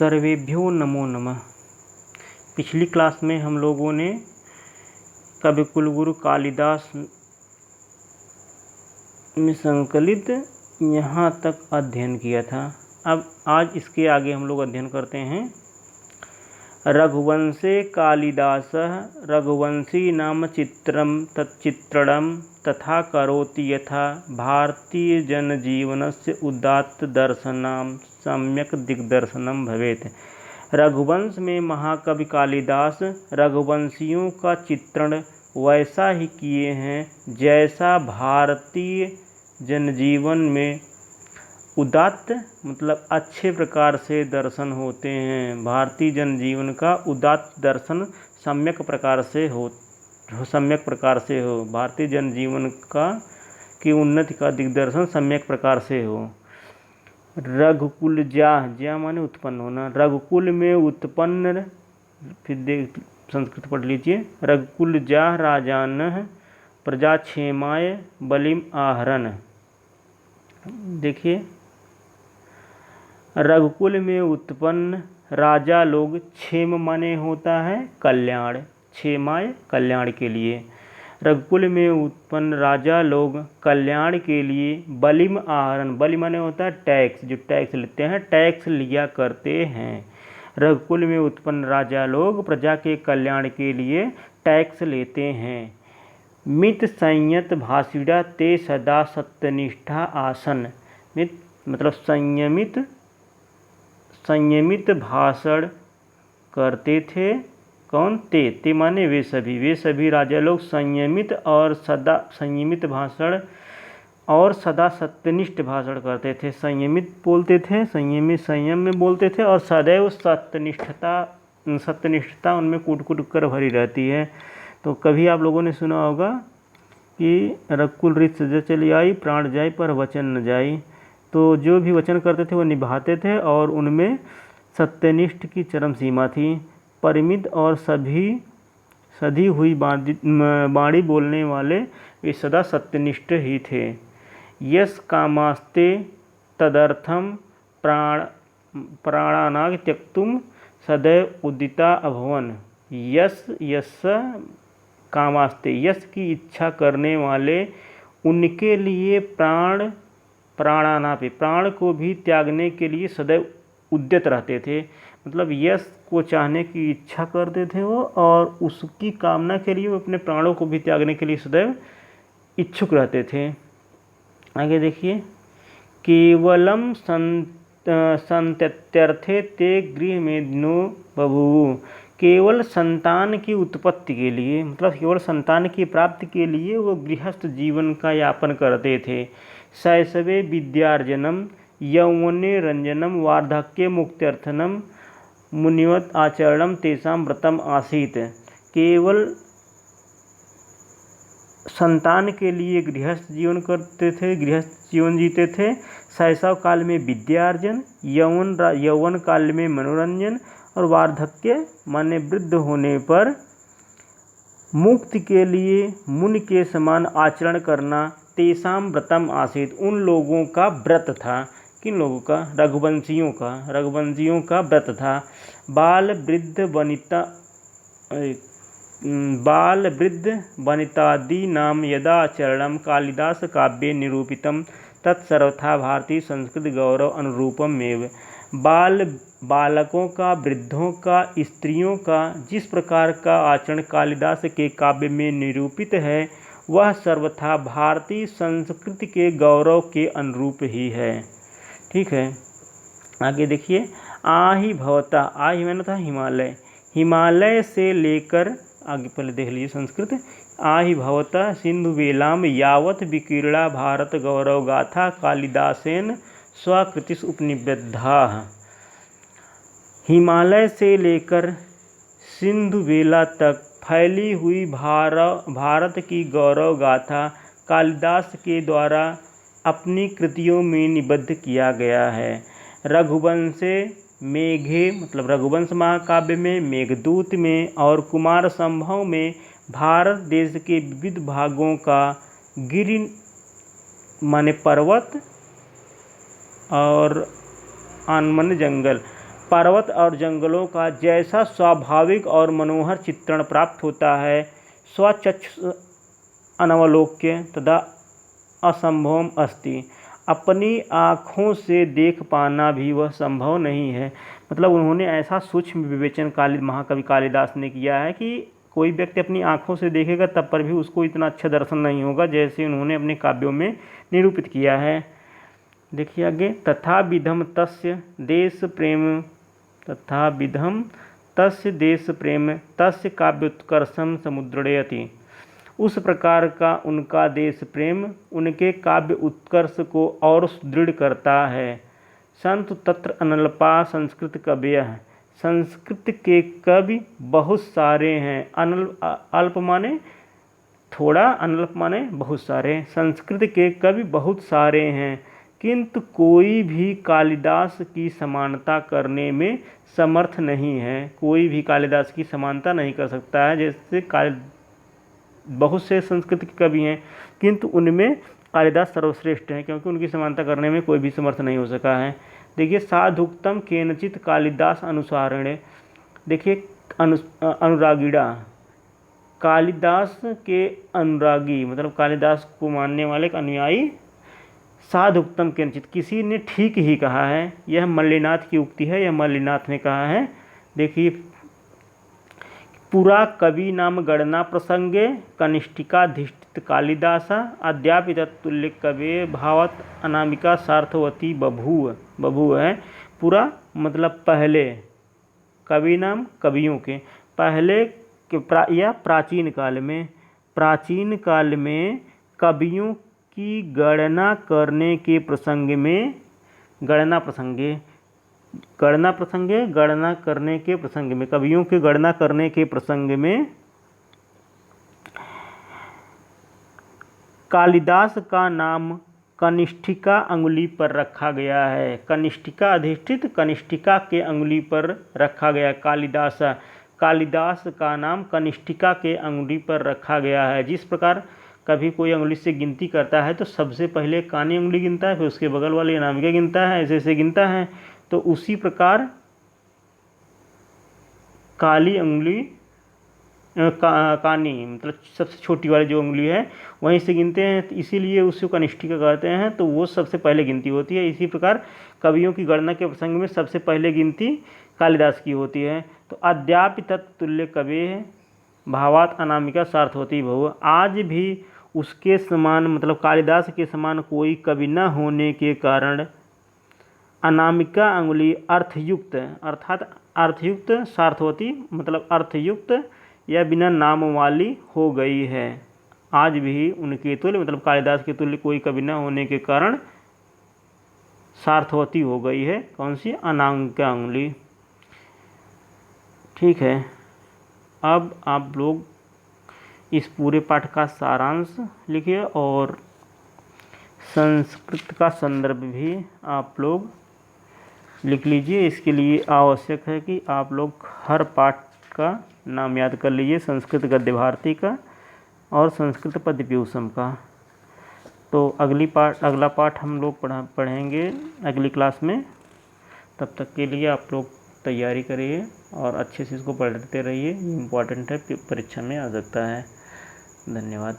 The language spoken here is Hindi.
सर्वेभ्यो नमो नमः। पिछली क्लास में हम लोगों ने कवि कुलगुरु कालिदास में संकलित यहाँ तक अध्ययन किया था। अब आज इसके आगे हम लोग अध्ययन करते हैं। रघुवंशे कालिदासः रघुवंशी नाम चित्रम तच्चित्रणं तथा करोति यथा भारतीय जनजीवनस्य उदात्त दर्शनं सम्यक दिग्दर्शनम भवेत्। रघुवंश में महाकवि कालिदास रघुवंशियों का चित्रण वैसा ही किए हैं जैसा भारतीय जनजीवन में उदात्त मतलब अच्छे प्रकार से दर्शन होते हैं। भारतीय जनजीवन का उदात्त दर्शन सम्यक प्रकार से हो भारतीय जनजीवन का की उन्नति का दिग्दर्शन सम्यक प्रकार से हो। रघुकुल जा माने उत्पन्न होना। रघुकुल में उत्पन्न, फिर देख संस्कृत पढ़ लीजिए। रघुकुल जा राजान प्रजाक्षेमाय बलिम आहरन। देखिए, रघुकुल में उत्पन्न राजा लोग, क्षेम माने होता है कल्याण, क्षेमाय कल्याण के लिए। रघुकुल में उत्पन्न राजा लोग कल्याण के लिए बलिम आहरण, बलि माने होता है टैक्स, जो टैक्स लेते हैं, टैक्स लिया करते हैं। रघुकुल में उत्पन्न राजा लोग प्रजा के कल्याण के लिए टैक्स लेते हैं। मित संयत भाषिणा ते सदा सत्यनिष्ठा आसन। मित मतलब संयमित भाषण करते थे। कौन? ते माने वे सभी राजा लोग संयमित भाषण और सदा सत्यनिष्ठ भाषण करते थे। संयमित बोलते थे, संयम में बोलते थे, और सदैव सत्यनिष्ठता उनमें कूट कर भरी रहती है। तो कभी आप लोगों ने सुना होगा कि रघुकुल रीत सजा चली आई, प्राण जाई पर वचन न जाई। तो जो भी वचन करते थे वो निभाते थे, और उनमें सत्यनिष्ठ की चरम सीमा थी। परिमित और सधी हुई बाणी बोलने वाले वे सदा सत्यनिष्ठ ही थे। यस कामास्ते तदर्थम प्राणानाग त्यक्तुम सदैव उदिता अभवन। यस कामास्ते, यस की इच्छा करने वाले उनके लिए प्राण को भी त्यागने के लिए सदैव उद्यत रहते थे। मतलब यश को चाहने की इच्छा करते थे वो, और उसकी कामना के लिए वो अपने प्राणों को भी त्यागने के लिए सदैव इच्छुक रहते थे। आगे देखिए, केवलम संत्यर्थे ते गृह मेदिनो बभूवु। केवल संतान की उत्पत्ति के लिए, मतलब केवल संतान की प्राप्ति के लिए वो गृहस्थ जीवन का यापन करते थे। शैशवे विद्यार्जनम यौवने रंजनम वार्धक्ये मुक्त्यर्थनम मुनिवत आचरणम तेषां व्रतम आसीत। केवल संतान के लिए गृहस्थ जीवन करते थे, गृहस्थ जीवन जीते थे। शैशव काल में विद्यार्जन, यौवन काल में मनोरंजन, और वार्धक्य माने वृद्ध होने पर मुक्ति के लिए मुनि के समान आचरण करना तेषां व्रतम आसीत। उन लोगों का व्रत था। किन लोगों का? रघुवंशियों का व्रत था। बाल वृद्ध वनितादि नाम यदा आचरणम कालिदास काव्ये निरूपितम तत्सर्वथा भारतीय संस्कृति गौरव अनुरूपमेव। बालकों का, वृद्धों का, स्त्रियों का जिस प्रकार का आचरण कालिदास के काव्य में निरूपित है, वह सर्वथा भारतीय संस्कृति के गौरव के अनुरूप ही है। ठीक है, आगे देखिए। आहि भवता, आहि मैंने था हिमालय, हिमालय से लेकर, आगे पहले देख लीजिए संस्कृत। आहि भवता सिंधु वेलाम यावत विकीर्णा भारत गौरव गाथा कालिदासेन स्वकृतिस उपनिबद्धा। हिमालय से लेकर सिंधु वेला तक फैली हुई भारत की गौरव गाथा कालिदास के द्वारा अपनी कृतियों में निबद्ध किया गया है। रघुवंशे मेघे मतलब रघुवंश महाकाव्य में, मेघदूत में और कुमार संभव में भारत देश के विविध भागों का गिरि माने पर्वत और आनमन जंगल, पर्वत और जंगलों का जैसा स्वाभाविक और मनोहर चित्रण प्राप्त होता है, स्वचक्षु अनवलोक्य तदा असंभवम अस्ति, अपनी आँखों से देख पाना भी वह संभव नहीं है। मतलब उन्होंने ऐसा सूक्ष्म विवेचन महाकवि कालिदास ने किया है कि कोई व्यक्ति अपनी आँखों से देखेगा तब पर भी उसको इतना अच्छा दर्शन नहीं होगा जैसे उन्होंने अपने काव्यों में निरूपित किया है। देखिए आगे, तथा विधम तस्य देश प्रेम तस्य काव्योत्कर्षम समुद्रयति, उस प्रकार का उनका देश प्रेम उनके काव्य उत्कर्ष को और सुदृढ़ करता है। संत तत्र अनल्पा संस्कृत कवयः, संस्कृत के कवि बहुत सारे हैं। अल्प माने थोड़ा, अनल्प माने बहुत सारे। संस्कृत के कवि बहुत सारे हैं, किंतु कोई भी कालिदास की समानता करने में समर्थ नहीं है। कोई भी कालिदास की समानता नहीं कर सकता है। जैसे बहुत से संस्कृत के कवि हैं, किंतु उनमें कालिदास सर्वश्रेष्ठ हैं, क्योंकि उनकी समानता करने में कोई भी समर्थ नहीं हो सका है। देखिए, साधुक्तम केनचित कालिदास अनुसारेण, देखिए अनुरागीड़ा, कालिदास के अनुरागी मतलब कालिदास को मानने वाले एक अनुयायी, साधुक्तम केनचित, किसी ने ठीक ही कहा है। यह मल्लिनाथ की उक्ति है, यह मल्लिनाथ ने कहा है। देखिए, पुरा कवि नाम गणना प्रसंगे कनिष्ठिकाधिष्ठित कालिदासा अद्यापि तत्तुल्य कवे भावत अनामिका सार्थवती बभूव है। पूरा मतलब पहले, कवि नाम कवियों के, पहले या प्राचीन काल में कवियों की गणना करने के प्रसंग में, गणना करने के प्रसंग में, कवियों की गणना करने के प्रसंग में कालिदास का नाम कनिष्ठिका अंगुली पर रखा गया है। कनिष्ठिका अधिष्ठित, कनिष्ठिका के अंगुली पर रखा गया। कालिदास का नाम कनिष्ठिका के अंगुली पर रखा गया है। जिस प्रकार कभी कोई अंगुली से गिनती करता है तो सबसे पहले कानी अंगुली गिनता है, फिर उसके बगल वाली अनामिका गिनता है, ऐसे ऐसे गिनता है। तो उसी प्रकार काली अंगुली कानी मतलब सबसे छोटी वाली जो उंगली है वहीं से गिनते हैं, तो इसीलिए उसको कनिष्ठिका कहते हैं। तो वो सबसे पहले गिनती होती है। इसी प्रकार कवियों की गणना के प्रसंग में सबसे पहले गिनती कालिदास की होती है। तो अद्यापि तत्तुल्य कवि भावात अनामिका सार्थवती भव, आज भी उसके समान मतलब कालिदास के समान कोई कवि न होने के कारण अनामिका अंगुली अर्थयुक्त, अर्थात अर्थयुक्त, सार्थवती मतलब अर्थयुक्त या बिना नाम वाली हो गई है। आज भी उनके तुल्य मतलब कालिदास के तुल्य कोई कवि न होने के कारण सार्थवती हो गई है। कौन सी? अनामिका अंगुली। ठीक है, अब आप लोग इस पूरे पाठ का सारांश लिखिए और संस्कृत का संदर्भ भी आप लोग लिख लीजिए। इसके लिए आवश्यक है कि आप लोग हर पाठ का नाम याद कर लीजिए, संस्कृत गद्य भारती का और संस्कृत पद्य व्यूसम का। तो अगला पाठ हम लोग पढ़ेंगे अगली क्लास में। तब तक के लिए आप लोग तैयारी करिए और अच्छे से इसको पढ़ते रहिए, इम्पॉर्टेंट है, परीक्षा में आ सकता है। धन्यवाद।